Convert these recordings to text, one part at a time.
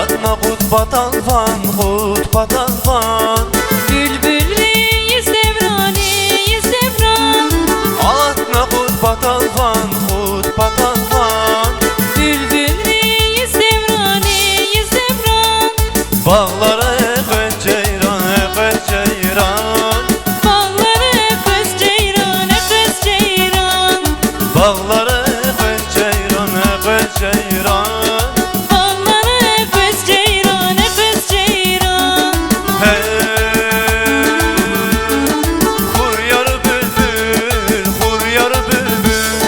Atma kutbatan fan, kutbatan fan. Bülbülreyiz devraneyiz devran. Atma kutbatan fan, kutbatan fan. Bülbülreyiz devraneyiz devran. Bağlara ekber ceyran, ekber ceyran. Bağları kız ceyran, kız ceyran. Bağlara ekber ceyran, ekber ceyran. Bağları kız ceyran, kız ceyran. Hey, huryar bülbül, huryar bülbül.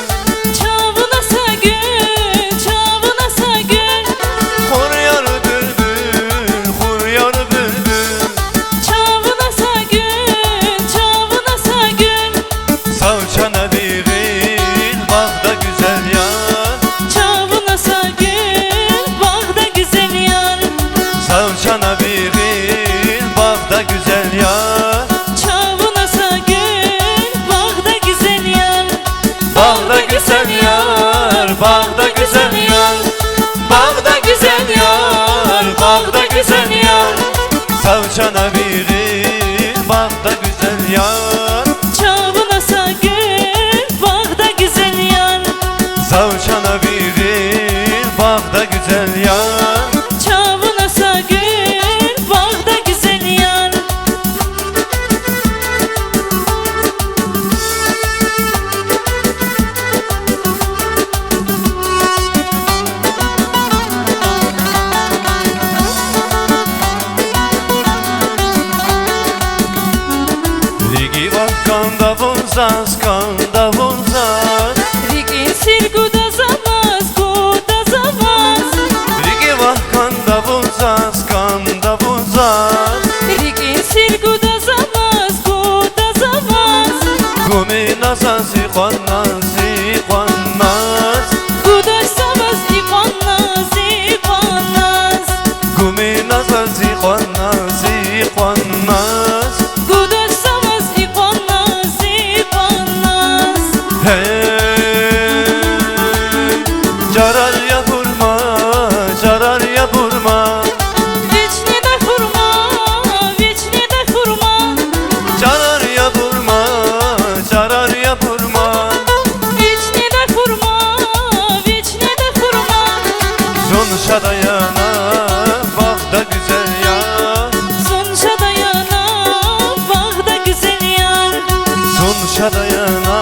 Çavunasa gül, çavunasa gül. Huryar bülbül, huryar bülbül. Çavunasa gül, çavunasa gül. Savçana bir il, bağda güzel yar. Çavunasa gül, bağda güzel yar. Savçana bir il, bağda güzel yar. Çavunasa gül, bağda güzel yar. Bağda güzel yar, bağda güzel yar. Bağda güzel yar, bağda güzel yar. Savçana bir il, bağda güzel yar. Çavunasa gül, bağda güzel yar. Savçana bir il, bağda güzel yar. Çavunasa gül, bağda güzel yar. Rigi var kanda vunzas, kanda vunzas. Rigin sirguda zavaz, guda zavaz. Rigi var kanda vunzas, kanda vunzas. Rigin sirguda zavaz, guda zavaz. Gumi nasas, iqannas, iqannas. Gudaş zavaz, iqannas, iqannas. Gumi nasas, iqannas, iqannas. Gudaş zavaz, iqannas, iqannas. Hey, carar ya vurma, carar ya vurma. Veçne de hurma, veçne de hurma. Carar ya vurma, carar ya vurma. Veçne de hurma, veçne de hurma. Zonşa dayana, bağda güzel yar. Zonşa dayana, bağda güzel yar. Zonşa dayana,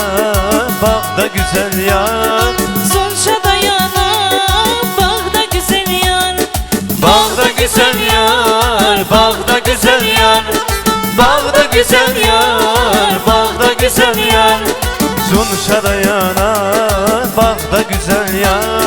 bağda güzel yar. Zonşa dayana, bağda güzel yar. Bağda güzel yar, bağda güzel yar. Bağda güzel yar, bağda güzel yar. Zonşa dayana, bağda güzel yar.